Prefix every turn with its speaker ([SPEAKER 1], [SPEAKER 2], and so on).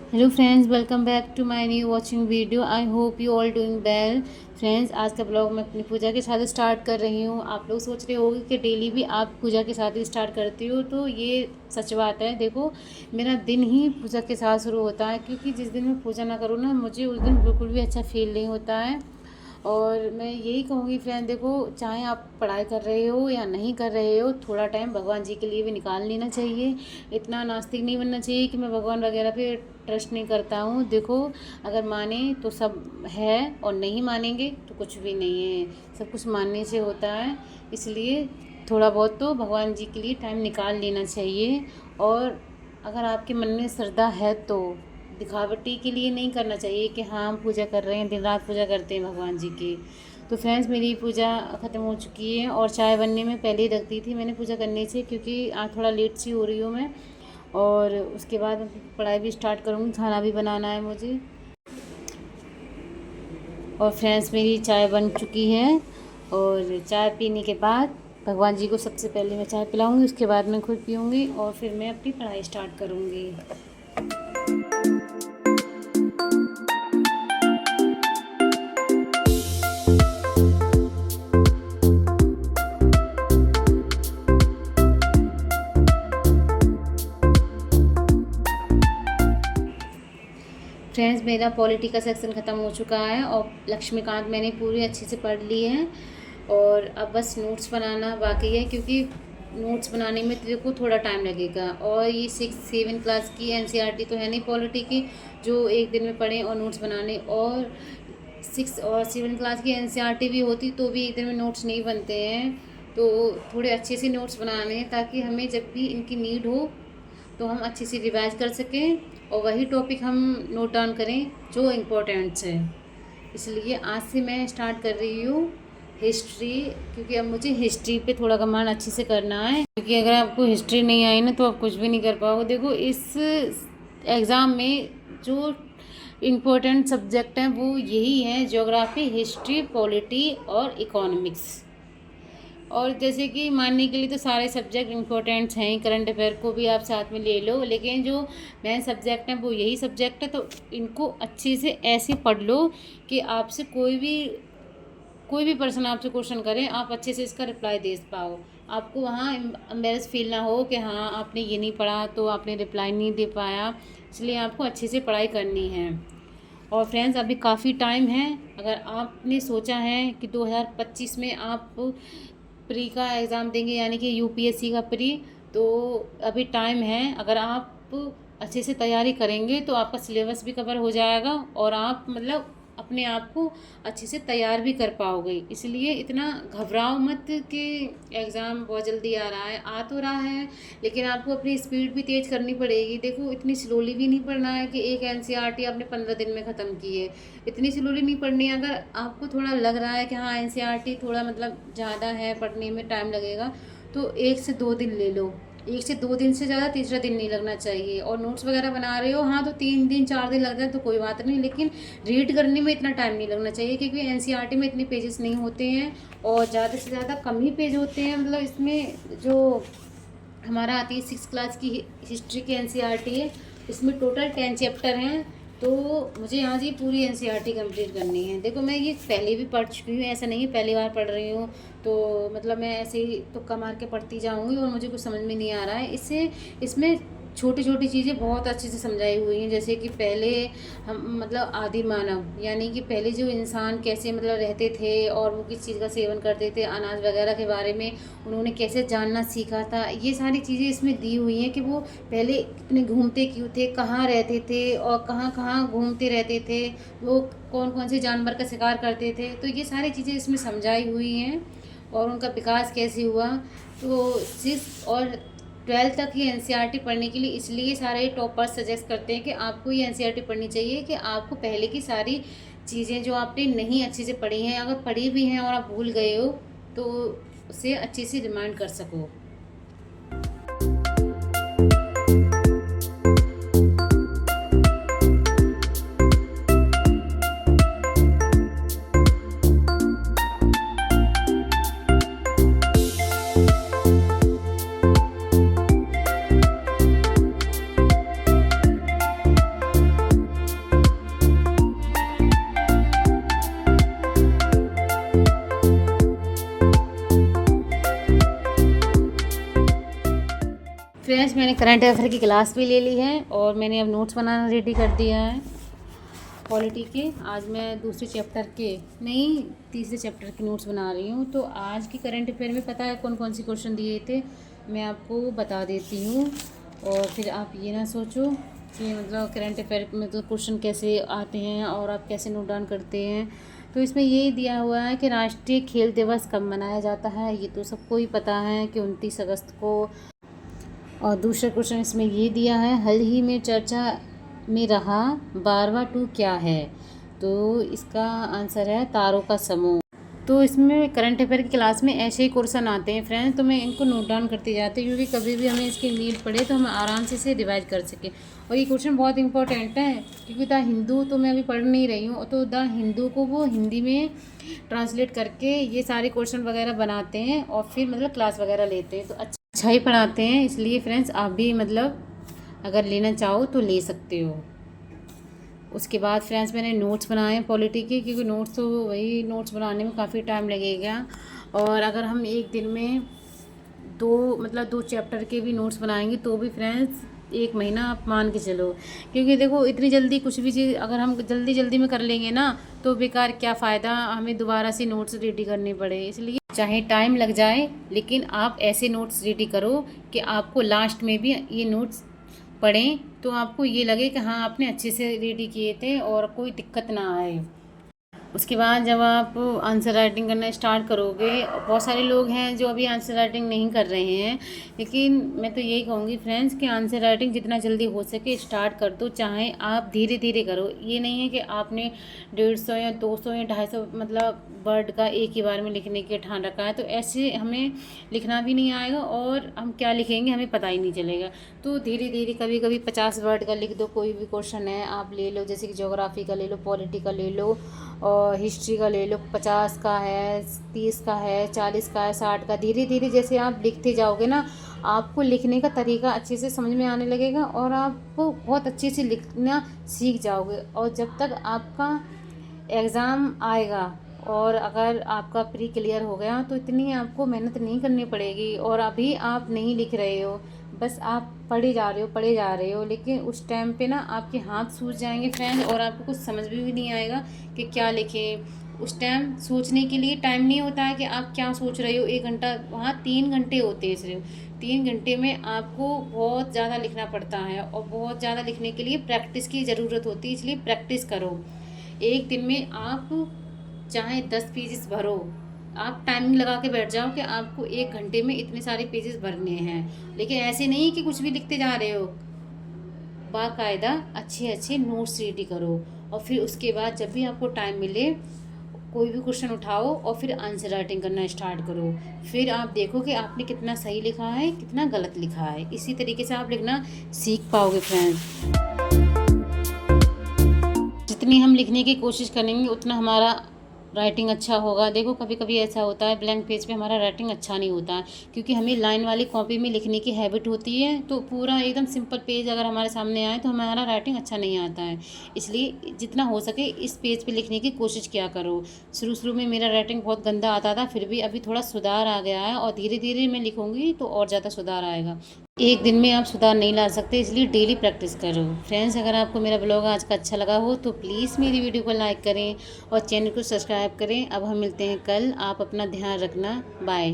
[SPEAKER 1] Hello friends, welcome back to my new watching video. I hope you all doing well. Friends, आज का blog मैं अपनी पूजा के साथ स्टार्ट कर रही हूँ। आप लोग सोच रहे होंगे कि डेली भी आप पूजा के साथ ही स्टार्ट करती हो, तो ये सच बात है। देखो, मेरा दिन ही पूजा के साथ शुरू होता है, क्योंकि जिस दिन मैं पूजा ना करूँ ना, मुझे उस दिन बिल्कुल भी अच्छा फील नहीं होता है। और मैं यही कहूँगी फ्रेंड, देखो, चाहे आप पढ़ाई कर रहे हो या नहीं कर रहे हो, थोड़ा टाइम भगवान जी के लिए भी निकाल लेना चाहिए। इतना नास्तिक नहीं बनना चाहिए कि मैं भगवान वगैरह पे ट्रस्ट नहीं करता हूँ। देखो, अगर माने तो सब है, और नहीं मानेंगे तो कुछ भी नहीं है। सब कुछ मानने से होता है, इसलिए थोड़ा बहुत तो भगवान जी के लिए टाइम निकाल लेना चाहिए। और अगर आपके मन में श्रद्धा है तो दिखावटी के लिए नहीं करना चाहिए कि हाँ हम पूजा कर रहे हैं, दिन रात पूजा करते हैं भगवान जी की। तो फ्रेंड्स, मेरी पूजा ख़त्म हो चुकी है और चाय बनने में पहले ही रख दी थी मैंने पूजा करने से, क्योंकि आज थोड़ा लेट सी हो रही हूँ मैं। और उसके बाद पढ़ाई भी स्टार्ट करूँगी, खाना भी बनाना है मुझे। और फ्रेंड्स, मेरी चाय बन चुकी है, और चाय पीने के बाद भगवान जी को सबसे पहले मैं चाय पिलाऊंगी, उसके बाद मैं खुद पीऊँगी और फिर मैं अपनी पढ़ाई स्टार्ट करूँगी। फ्रेंड्स, मेरा पॉलिटी का सेक्शन ख़त्म हो चुका है और लक्ष्मीकांत मैंने पूरी अच्छे से पढ़ ली है। और अब बस नोट्स बनाना बाकी है, क्योंकि नोट्स बनाने में तेरे को थोड़ा टाइम लगेगा। और ये 6-7 क्लास की एनसीईआरटी तो है नहीं पॉलिटी की, जो एक दिन में पढ़ें और नोट्स बनाने। और 6 और 7 क्लास की एनसीईआरटी भी होती तो भी एक दिन में नोट्स नहीं बनते हैं। तो थोड़े अच्छे से नोट्स बनाने हैं, ताकि हमें जब भी इनकी नीड हो तो हम अच्छे से रिवाइज कर सकें और वही टॉपिक हम नोट डाउन करें जो इम्पोर्टेंट्स है। इसलिए आज से मैं स्टार्ट कर रही हूँ हिस्ट्री, क्योंकि अब मुझे हिस्ट्री पे थोड़ा कमांड अच्छे से करना है। क्योंकि अगर आपको हिस्ट्री नहीं आई ना, तो आप कुछ भी नहीं कर पाओगे। देखो, इस एग्ज़ाम में जो इम्पोर्टेंट सब्जेक्ट हैं वो यही हैं: ज्योग्राफी, हिस्ट्री, पॉलिटी और इकोनॉमिक्स। और जैसे कि मानने के लिए तो सारे सब्जेक्ट इम्पोर्टेंट्स हैं, करंट अफेयर को भी आप साथ में ले लो, लेकिन जो मेन सब्जेक्ट हैं वो यही सब्जेक्ट है। तो इनको अच्छे से ऐसे पढ़ लो कि आपसे कोई भी पर्सन आपसे क्वेश्चन करे, आप अच्छे से इसका रिप्लाई दे पाओ। आपको वहाँ एम्बेरस फील ना हो कि हाँ आपने ये नहीं पढ़ा तो आपने रिप्लाई नहीं दे पाया। इसलिए आपको अच्छे से पढ़ाई करनी है। और फ्रेंड्स, अभी काफ़ी टाइम है। अगर आपने सोचा है कि 2025 में आप प्री का एग्ज़ाम देंगे, यानी कि यूपीएससी का प्री, तो अभी टाइम है। अगर आप अच्छे से तैयारी करेंगे तो आपका सिलेबस भी कवर हो जाएगा और आप मतलब अपने आप को अच्छे से तैयार भी कर पाओगे। इसलिए इतना घबराओ मत कि एग्ज़ाम बहुत जल्दी आ रहा है। आ तो रहा है, लेकिन आपको अपनी स्पीड भी तेज़ करनी पड़ेगी। देखो, इतनी स्लोली भी नहीं पढ़ना है कि एक एनसीईआरटी आपने 15 दिन में ख़त्म की है। इतनी स्लोली नहीं पढ़नी है। अगर आपको थोड़ा लग रहा है कि हाँ एनसीईआरटी थोड़ा मतलब ज़्यादा है, पढ़ने में टाइम लगेगा, तो 1 से 2 दिन ले लो। 1 से 2 दिन से ज़्यादा तीसरा दिन नहीं लगना चाहिए। और नोट्स वगैरह बना रहे हो, हाँ, तो 3 दिन 4 दिन लग जाए तो कोई बात नहीं, लेकिन रीड करने में इतना टाइम नहीं लगना चाहिए, क्योंकि एनसीईआरटी में इतने पेजेस नहीं होते हैं और ज़्यादा से ज़्यादा कम ही पेज होते हैं। मतलब इसमें जो हमारा आती है 6 क्लास की हिस्ट्री की एनसीईआरटी है, इसमें टोटल 10 चैप्टर हैं। तो मुझे यहाँ से पूरी एनसीईआरटी कंप्लीट करनी है। देखो, मैं ये पहले भी पढ़ चुकी हूँ, ऐसा नहीं है पहली बार पढ़ रही हूँ। तो मतलब मैं ऐसे ही तुक्का मार के पढ़ती जाऊँगी और मुझे कुछ समझ में नहीं आ रहा है। इसमें छोटी छोटी चीज़ें बहुत अच्छे से समझाई हुई हैं। जैसे कि पहले हम मतलब आदि मानव, यानी कि पहले जो इंसान कैसे मतलब रहते थे और वो किस चीज़ का सेवन करते थे, अनाज वगैरह के बारे में उन्होंने कैसे जानना सीखा था। ये सारी चीज़ें इसमें दी हुई हैं कि वो पहले इतने घूमते क्यों थे, कहाँ रहते थे और कहाँ कहाँ घूमते रहते थे, वो कौन कौन से जानवर का शिकार करते थे। तो ये सारी चीज़ें इसमें समझाई हुई हैं और उनका विकास कैसे हुआ। तो 6 और 12 तक ही एनसीईआरटी पढ़ने के लिए इसलिए सारे टॉपर्स सजेस्ट करते हैं कि आपको ये एनसीईआरटी पढ़नी चाहिए, कि आपको पहले की सारी चीज़ें जो आपने नहीं अच्छे से पढ़ी हैं, अगर पढ़ी भी हैं और आप भूल गए हो, तो उसे अच्छे से रिमाइंड कर सको। फ्रेंड्स मैंने करंट अफेयर की क्लास भी ले ली है और मैंने अब नोट्स बनाना रेडी कर दिया है पॉलिटी के। आज मैं दूसरे चैप्टर के नहीं तीसरे चैप्टर के नोट्स बना रही हूँ। तो आज की करंट अफेयर में पता है कौन कौन से क्वेश्चन दिए थे, मैं आपको बता देती हूँ। और फिर आप ये ना सोचो कि मतलब करंट अफेयर में तो क्वेश्चन कैसे आते हैं और आप कैसे नोट डाउन करते हैं। तो इसमें यही दिया हुआ है कि राष्ट्रीय खेल दिवस कब मनाया जाता है, ये तो सबको ही पता है कि 29 अगस्त को। और दूसरा क्वेश्चन इसमें ये दिया है, हाल ही में चर्चा में रहा 12वां टू क्या है, तो इसका आंसर है तारों का समूह। तो इसमें करंट अफेयर की क्लास में ऐसे ही क्वेश्चन आते हैं फ्रेंड्स, तो मैं इनको नोट डाउन करती जाती हूँ क्योंकि कभी भी हमें इसकी नीड पड़े तो हम आराम से इसे रिवाइज कर सकें। और ये क्वेश्चन बहुत इंपॉर्टेंट है क्योंकि द हिंदू तो मैं अभी पढ़ नहीं रही हूँ, तो द हिंदू को वो हिंदी में ट्रांसलेट करके ये सारे क्वेश्चन वगैरह बनाते हैं और फिर मतलब क्लास वगैरह लेते हैं, तो अच्छा ही पढ़ाते हैं। इसलिए फ्रेंड्स आप भी मतलब अगर लेना चाहो तो ले सकते हो। उसके बाद फ्रेंड्स मैंने नोट्स बनाए हैं पॉलिटी के, क्योंकि नोट्स तो वही नोट्स बनाने में काफ़ी टाइम लगेगा। और अगर हम एक दिन में दो चैप्टर के भी नोट्स बनाएंगे तो भी फ्रेंड्स 1 महीना आप मान के चलो। क्योंकि देखो इतनी जल्दी कुछ भी चीज़ अगर हम जल्दी जल्दी में कर लेंगे ना तो बेकार, क्या फ़ायदा हमें दोबारा से नोट्स रेडी करने पड़े। इसलिए चाहे टाइम लग जाए लेकिन आप ऐसे नोट्स रेडी करो कि आपको लास्ट में भी ये नोट्स पढ़ें तो आपको ये लगे कि हाँ आपने अच्छे से रेडी किए थे और कोई दिक्कत ना आए। उसके बाद जब आप आंसर राइटिंग करना स्टार्ट करोगे, बहुत सारे लोग हैं जो अभी आंसर राइटिंग नहीं कर रहे हैं, लेकिन मैं तो यही कहूँगी फ्रेंड्स कि आंसर राइटिंग जितना जल्दी हो सके स्टार्ट कर दो। चाहे आप धीरे धीरे करो, ये नहीं है कि आपने 150 या 200 या 250 मतलब वर्ड का एक ही बार में लिखने के ठान रखा है, तो ऐसे हमें लिखना भी नहीं आएगा और हम क्या लिखेंगे हमें पता ही नहीं चलेगा। तो धीरे धीरे कभी कभी 50 वर्ड का लिख दो। कोई भी क्वेश्चन है आप ले लो, जैसे कि ज्योग्राफी का ले लो, पॉलिटी का ले लो और हिस्ट्री का ले लो। 50 का है, 30 का है, 40 का है, 60 का। धीरे धीरे जैसे आप लिखते जाओगे ना आपको लिखने का तरीका अच्छे से समझ में आने लगेगा और आप बहुत अच्छे से लिखना सीख जाओगे। और जब तक आपका एग्ज़ाम आएगा और अगर आपका प्री क्लियर हो गया तो इतनी आपको मेहनत नहीं करनी पड़ेगी। और अभी आप नहीं लिख रहे हो, बस आप पढ़े जा रहे हो, लेकिन उस टाइम पे ना आपके हाथ सूझ जाएंगे फ्रेंड्स और आपको कुछ समझ भी नहीं आएगा कि क्या लिखें। उस टाइम सोचने के लिए टाइम नहीं होता है कि आप क्या सोच रहे हो। 1 घंटा, वहाँ 3 घंटे होते हैं सिर्फ। 3 घंटे में आपको बहुत ज़्यादा लिखना पड़ता है और बहुत ज़्यादा लिखने के लिए प्रैक्टिस की ज़रूरत होती है, इसलिए प्रैक्टिस करो। एक दिन में आप चाहे 10 पेजेस भरो, आप टाइमिंग लगा के बैठ जाओ कि आपको 1 घंटे में इतने सारे पेजेस भरने हैं, लेकिन ऐसे नहीं कि कुछ भी लिखते जा रहे हो। बाकायदा अच्छे अच्छे नोट्स रेडी करो और फिर उसके बाद जब भी आपको टाइम मिले कोई भी क्वेश्चन उठाओ और फिर आंसर राइटिंग करना स्टार्ट करो। फिर आप देखो कि आपने कितना सही लिखा है कितना गलत लिखा है। इसी तरीके से आप लिखना सीख पाओगे फ्रेंड्स। जितनी हम लिखने की कोशिश करेंगे उतना हमारा राइटिंग अच्छा होगा। देखो कभी कभी ऐसा होता है ब्लैंक पेज पे हमारा राइटिंग अच्छा नहीं होता है, क्योंकि हमें लाइन वाली कॉपी में लिखने की हैबिट होती है। तो पूरा एकदम सिंपल पेज अगर हमारे सामने आए तो हमारा राइटिंग अच्छा नहीं आता है। इसलिए जितना हो सके इस पेज पे लिखने की कोशिश किया करो। शुरू में मेरा राइटिंग बहुत गंदा आता था, फिर भी अभी थोड़ा सुधार आ गया है और धीरे धीरे मैं लिखूँगी तो और ज़्यादा सुधार आएगा। एक दिन में आप सुधार नहीं ला सकते, इसलिए डेली प्रैक्टिस करो। फ्रेंड्स अगर आपको मेरा ब्लॉग आज का अच्छा लगा हो तो प्लीज़ मेरी वीडियो को लाइक करें और चैनल को सब्सक्राइब करें। अब हम मिलते हैं कल, आप अपना ध्यान रखना, बाय।